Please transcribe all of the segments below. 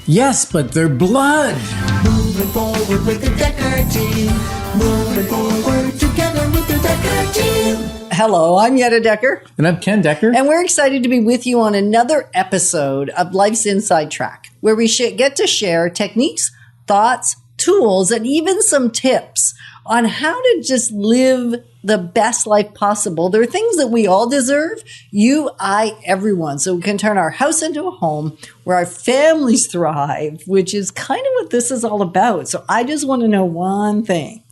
Yes, but they're blood. Moving forward with the Decker team. Moving forward together with the Decker team. Hello, I'm Yetta Decker. And I'm Ken Decker. And we're excited to be with you on another episode of Life's Inside Track, where we get to share techniques, thoughts, tools, and even some tips on how to just live the best life possible. There are things that we all deserve, you, I, everyone, so we can turn our house into a home where our families thrive, which is kind of what this is all about. So I just want to know one thing.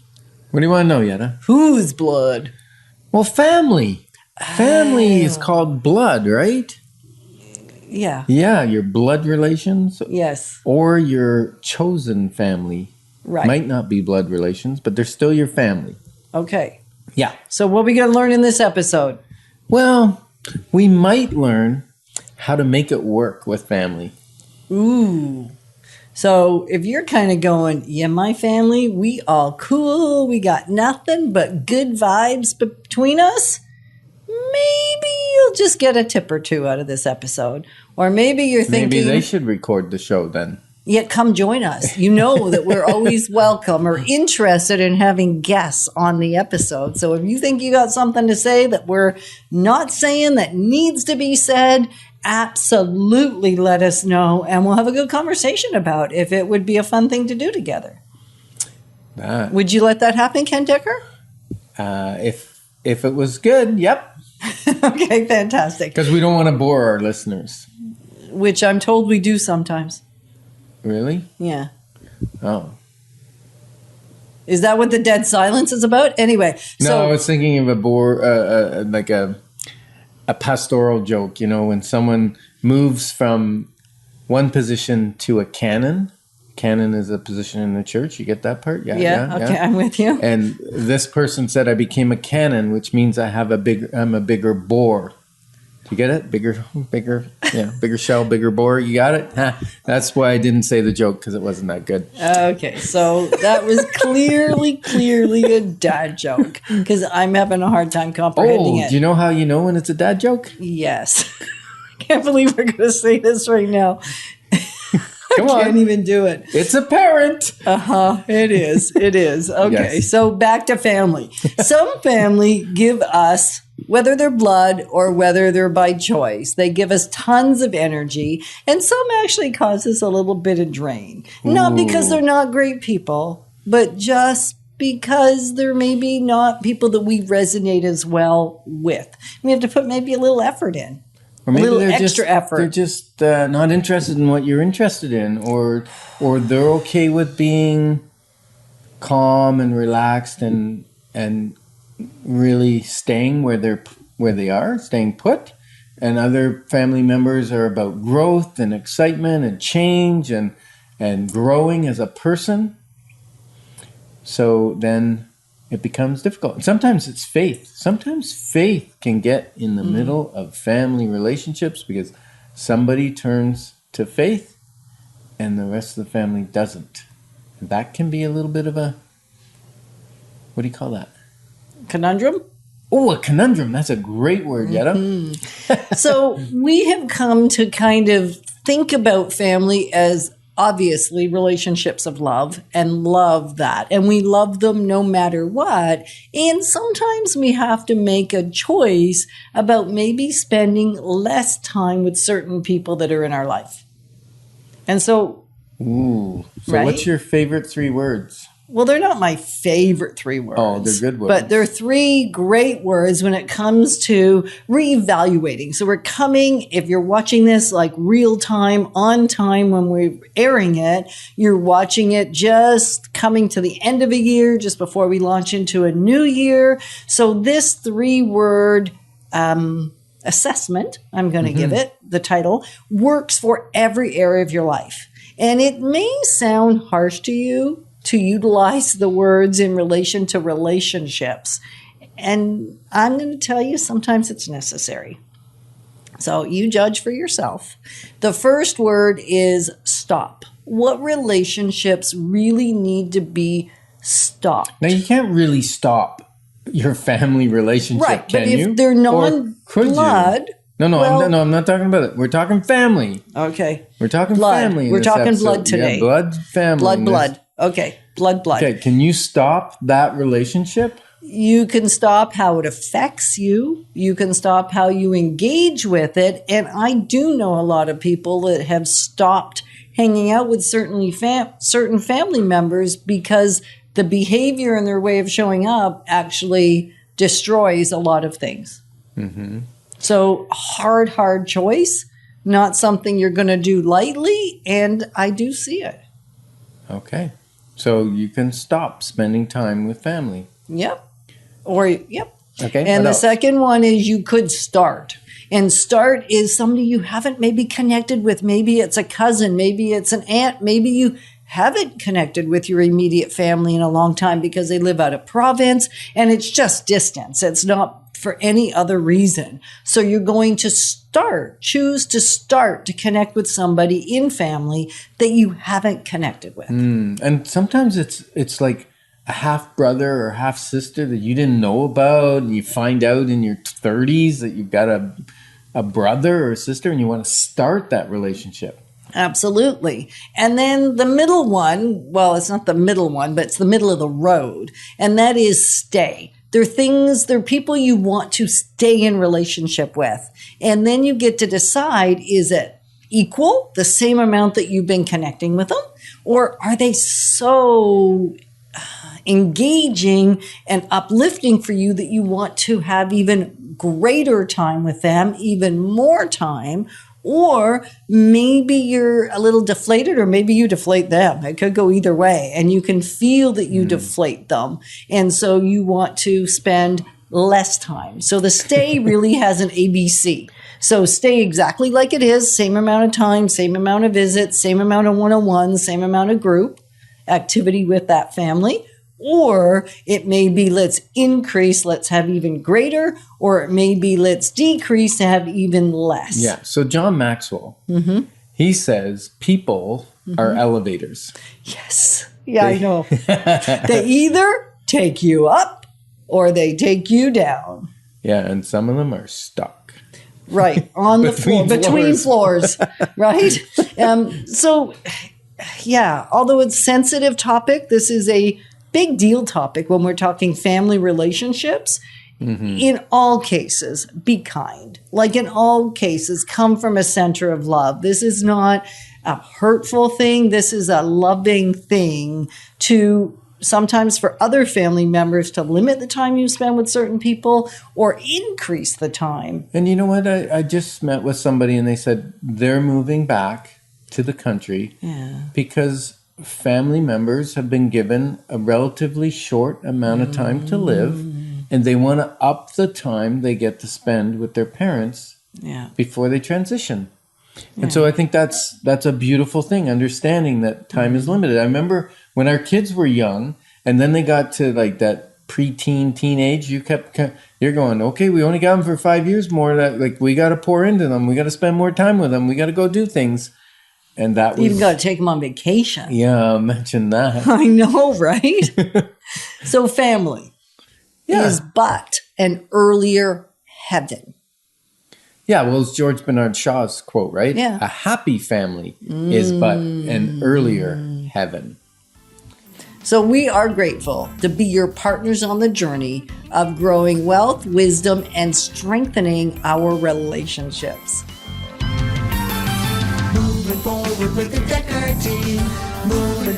What do you want to know, Yetta? Whose blood? Well, family. Family is called blood, right? Yeah. Yeah, your blood relations. Yes. Or your chosen family. Right. Might not be blood relations, but they're still your family. Okay. Yeah. So what are we going to learn in this episode? Well, we might learn how to make it work with family. Ooh. So if you're kind of going, yeah, my family, we all cool. We got nothing but good vibes between us. Maybe you'll just get a tip or two out of this episode. Or maybe you're thinking, Maybe they should record the show then. Yeah, come join us. You know that we're always welcome or interested in having guests on the episode. So if you think you got something to say that we're not saying that needs to be said, absolutely let us know. And we'll have a good conversation about if it would be a fun thing to do together. Would you let that happen, Ken Decker? If it was good, yep. Okay, fantastic. Because we don't want to bore our listeners. Which I'm told we do sometimes. Really? Yeah. Oh. Is that what the dead silence is about? Anyway. No, I was thinking of like a pastoral joke, you know, when someone moves from one position to a canon. Canon is a position in the church. You get that part? Yeah. Okay, I'm with you. And this person said, I became a canon, which means I'm a bigger bore. Do you get it? Bigger shell, bigger bore. You got it? That's why I didn't say the joke, because it wasn't that good. Okay, so that was clearly a dad joke, because I'm having a hard time comprehending it. Do you know how you know when it's a dad joke? Yes. I can't believe we're going to say this right now. Come on. I can't even do it. It's apparent. It is. Okay, Yes. So back to family. Some family give us, whether they're blood or whether they're by choice, they give us tons of energy, and some actually cause us a little bit of drain. Not because they're not great people, but just because they're maybe not people that we resonate as well with. We have to put maybe a little effort in. Or maybe a little they're extra effort. They're just not interested in what you're interested in, or they're okay with being calm and relaxed and really staying where they are, staying put. And other family members are about growth and excitement and change and growing as a person. So then it becomes difficult. And sometimes it's faith. Sometimes faith can get in the middle of family relationships because somebody turns to faith and the rest of the family doesn't. And that can be a little bit of a, what do you call that? Conundrum? Oh, a conundrum. That's a great word, Yetta. So we have come to kind of think about family as obviously relationships of love, and love that. And we love them no matter what. And sometimes we have to make a choice about maybe spending less time with certain people that are in our life. And so... Ooh. So right? What's your favorite 3 words? Well, they're not my favorite 3 words. Oh, they're good words. But they're 3 great words when it comes to reevaluating. So we're coming, if you're watching this like real time, on time when we're airing it, you're watching it just coming to the end of a year, just before we launch into a new year. So this 3-word assessment, I'm going to give it the title, works for every area of your life. And it may sound harsh to you to utilize the words in relation to relationships. And I'm going to tell you, sometimes it's necessary. So you judge for yourself. The first word is stop. What relationships really need to be stopped? Now, you can't really stop your family relationship, right, can but you? if they're non-blood, No, Well- I'm not talking about it. We're talking family. Okay. We're talking Blood. family. in We're this talking episode. blood today. Yeah, blood, family. in this- Blood. Okay. Blood. Okay, can you stop that relationship? You can stop how it affects you. You can stop how you engage with it. And I do know a lot of people that have stopped hanging out with certain family members because the behavior and their way of showing up actually destroys a lot of things. So hard choice, not something you're going to do lightly. And I do see it. Okay. So you can stop spending time with family. Yep. Okay. And what the else? second one is you could start. And start is somebody you haven't maybe connected with. Maybe it's a cousin, maybe it's an aunt, maybe you haven't connected with your immediate family in a long time because they live out of province and it's just distance. It's not for any other reason. So you're going to choose to start to connect with somebody in family that you haven't connected with. And sometimes it's like a half brother or half sister that you didn't know about, and you find out in your 30s that you've got a brother or a sister, and you want to start that relationship. Absolutely. And then the middle one, well, it's not the middle one, but it's the middle of the road. And that is stay. They're people you want to stay in relationship with. And then you get to decide, is it equal, the same amount that you've been connecting with them? Or are they so engaging and uplifting for you that you want to have even greater time with them, even more time? Or maybe you're a little deflated, or maybe you deflate them. It could go either way. And you can feel that you deflate them. And so you want to spend less time. So the stay really has an ABC. So stay exactly like it is, same amount of time, same amount of visits, same amount of one-on-ones, same amount of group activity with that family. Or it may be let's increase, let's have even greater, or it may be let's decrease to have even less. Yeah. So John Maxwell, he says people are elevators. Yes. Yeah, I know. They either take you up or they take you down. Yeah, and some of them are stuck. Right. On the floor, between floors. Right. So, yeah, although it's a sensitive topic, this is a big deal topic when we're talking family relationships. In all cases, be kind. Like in all cases, come from a center of love. This is not a hurtful thing. This is a loving thing to sometimes for other family members to limit the time you spend with certain people or increase the time. And you know what? I just met with somebody and they said they're moving back to the country because family members have been given a relatively short amount of time to live, and they want to up the time they get to spend with their parents before they transition. And so I think that's a beautiful thing, understanding that time is limited. I remember when our kids were young and then they got to like that preteen, teenage, you're going, okay, we only got them for 5 years more. That like we got to pour into them. We got to spend more time with them. We got to go do things. And that was... Even got to take them on vacation. Yeah, mention that. I know, right? So family is but an earlier heaven. Yeah, well, it's George Bernard Shaw's quote, right? Yeah. A happy family is but an earlier heaven. So we are grateful to be your partners on the journey of growing wealth, wisdom, and strengthening our relationships. Moving forward with the Decker team. Moving